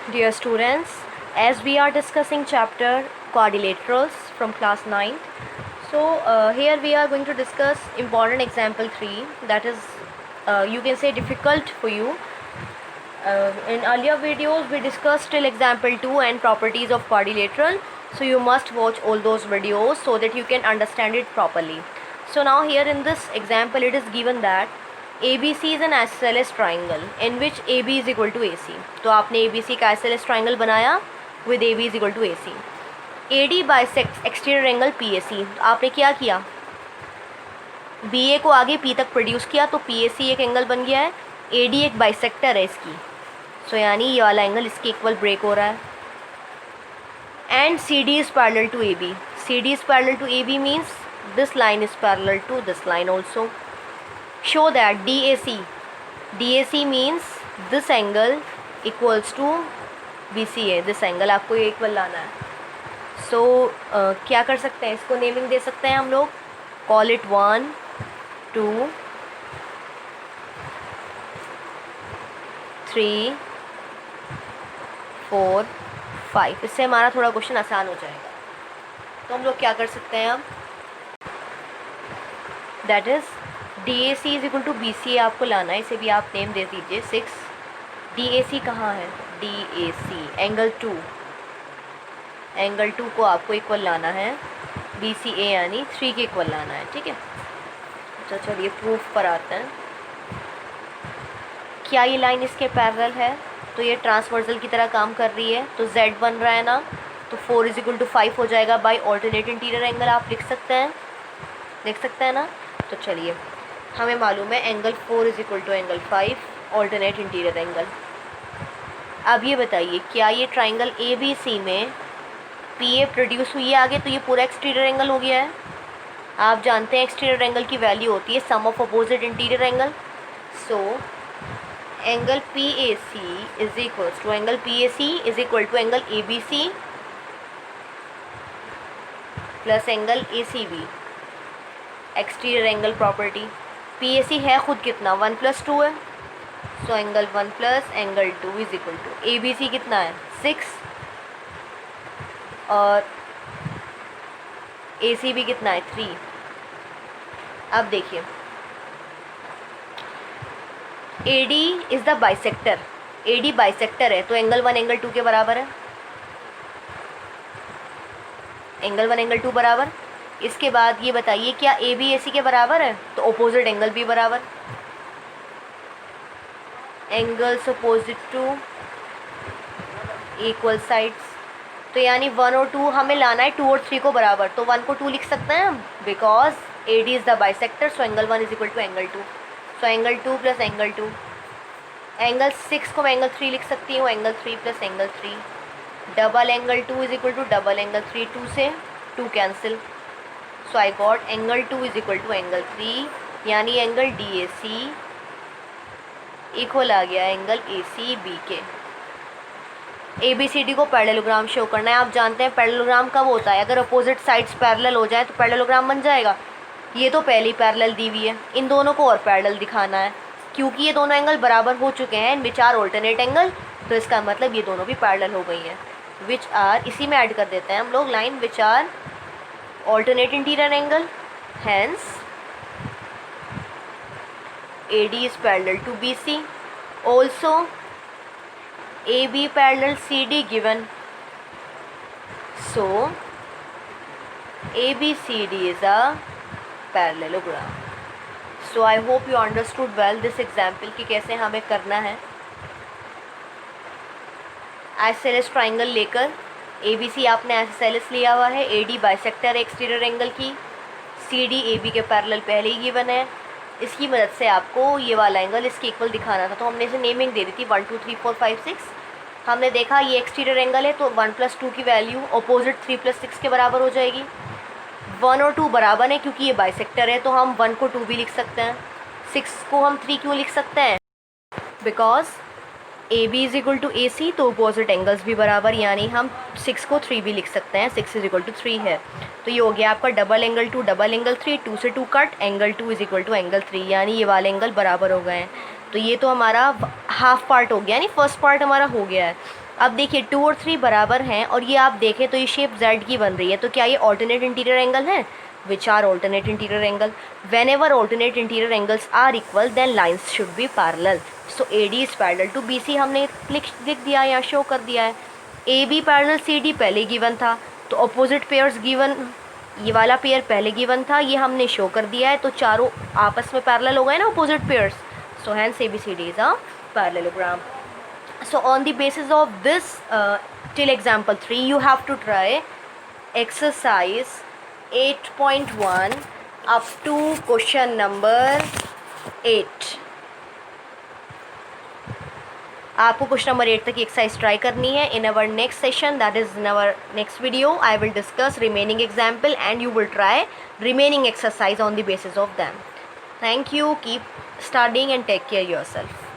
Dear students, as we are discussing chapter quadrilaterals from class 9th, here we are going to discuss important example 3, that is you can say difficult for you. In earlier videos we discussed till example 2 and properties of quadrilateral, so you must watch all those videos so that you can understand it properly. So now here in this example it is given that ABC is an isosceles triangle in which AB is equal to AC. तो आपने ABC का isosceles triangle बनाया with AB is equal to AC. AD bisects exterior angle PAC. तो आपने क्या किया, BA को आगे P तक प्रोड्यूस किया तो PAC एक एंगल बन गया है, AD एक बाइसेक्टर है इसकी, सो यानी ये वाला एंगल इसके इक्वल ब्रेक हो रहा है. And CD is parallel to AB. CD is parallel to AB means this line is parallel to this line also. Show that DAC means this angle equals to BCA. this angle आपको ये equal लाना है. सो क्या कर सकते हैं, इसको naming दे सकते हैं हम लोग. Call it 1 2 3 4 5. इससे हमारा थोड़ा क्वेश्चन आसान हो जाएगा. तो हम लोग क्या कर सकते हैं अब, that is DAC is equal to BCA आपको लाना है. इसे भी आप नेम दे दीजिए 6. DAC कहाँ है, DAC एंगल 2 को आपको इक्वल लाना है, BCA यानी 3 के इक्वल लाना है. ठीक है, तो चलिए प्रूफ पर आते हैं. क्या ये लाइन इसके पैरेलल है, तो ये ट्रांसवर्सल की तरह काम कर रही है. तो Z बन रहा है ना, तो 4 इज इक्वल टू 5 हो जाएगा बाय ऑल्टरनेट इंटीरियर एंगल. आप लिख सकते हैं ना. तो चलिए हमें मालूम है angle 4 is equal to angle 5 alternate interior angle. अब ये बताइए क्या ये ट्राइंगल ABC में PA प्रोड्यूस हुई है आगे, तो ये पूरा एक्सटीरियर एंगल हो गया है. आप जानते हैं एक्सटीरियर एंगल की वैल्यू होती है sum of opposite interior angle. So angle PAC is equal to angle ABC plus angle ACB. Exterior angle property, PAC है खुद कितना 1 + 2 है, so angle 1 plus angle 2 is equal to ABC कितना है 6 और ACB कितना है 3. अब देखिए AD is the bisector, AD bisector है तो एंगल 1 एंगल 2 के बराबर है, एंगल 1 एंगल 2 बराबर. इसके बाद ये बताइए क्या AB AC के बराबर है, तो अपोजिट एंगल भी बराबर. Angles opposite to equal sides, तो यानी 1 और 2 हमें लाना है 2 और 3 को बराबर. तो 1 को 2 लिख सकते हैं because AD is the bisector. So angle 1 is equal to angle 2, so angle 2 plus angle 2. Angle 6 को मैं एंगल 3 लिख सकती हूँ, angle 3 plus angle 3. Double angle 2 is equal to double angle 3, 2 से 2 cancel. So I got angle 2 is equal to angle 3, यानी angle DAC equal आ गया angle ACB के. ABCD को पैरेललोग्राम शो करना है. आप जानते हैं पैरेललोग्राम कब होता है, अगर अपोजिट साइड्स पैरेलल हो जाए तो पैरेललोग्राम बन जाएगा. ये तो पहली पैरेलल दी हुई है, इन दोनों को और पैरेलल दिखाना है क्योंकि ये दोनों एंगल बराबर हो चुके हैं इन विच आर ऑल्टरनेट एंगल. तो इसका मतलब ये दोनों भी पैरेलल हो गई हैं. विच आर इसी में ऐड कर देते हैं हम लोग line which are alternate interior angle, hence AD is parallel to BC. Also AB parallel CD given, so ABCD is a parallelogram. So I hope you understood well this example कि कैसे हमें करना है. आइसोसेलेस ट्राइंगल लेकर ABC आपने isosceles लिया हुआ है, AD बाइसेक्टर एक्सटीरियर एंगल की, CD AB के पैरेलल पहले ही गिवन है. इसकी मदद से आपको ये वाला एंगल इसके इक्वल दिखाना था, तो हमने इसे नेमिंग दे दी थी 1 2 3 4 5 6. हमने देखा ये एक्सटीरियर एंगल है तो 1 + 2 की वैल्यू अपोजिट 3 + 6 के बराबर हो जाएगी. 1 और 2 बराबर है क्योंकि ये बाइसेक्टर है तो हम 1 को 2 भी लिख सकते हैं. 6 को हम 3 क्यों लिख सकते हैं, because AB is equal to AC तो अपोजिट एंगल्स भी बराबर, यानी हम 6 को 3 भी लिख सकते हैं. 6 इज इक्वल टू 3 है, तो ये हो गया आपका डबल एंगल 2 डबल एंगल 3, 2 से 2 cut, angle 2 is equal to angle 3, यानी ये वाले एंगल बराबर हो गए हैं. तो ये तो हमारा हाफ पार्ट हो गया, यानी फर्स्ट पार्ट हमारा हो गया है। अब देखिए 2 और 3 बराबर हैं और ये आप देखें तो ये शेप Z की बन रही है, तो क्या ये ऑल्टरनेट इंटीरियर एंगल है? Which are alternate interior angle? Whenever alternate interior angles are equal then lines should be parallel. So AD is parallel to BC, हमने लिख दिया या शो कर दिया है। AB पैरेलल CD पहले गिवन था, तो अपोजिट पेयर्स गिवन, ये वाला पेयर पहले गिवन था, ये हमने शो कर दिया है, तो चारों आपस में पैरेलल हो गए ना opposite pairs. So hence ABCD is a parallelogram. So on the basis of this till example 3 you have to try exercise 8.1 up to question number 8. आपको क्वेश्चन नंबर 8 तक की एक्सरसाइज ट्राई करनी है. In our next session, that is in our next video, I will discuss remaining example and you will try remaining exercise on the basis of them. Thank you, keep studying and take care yourself.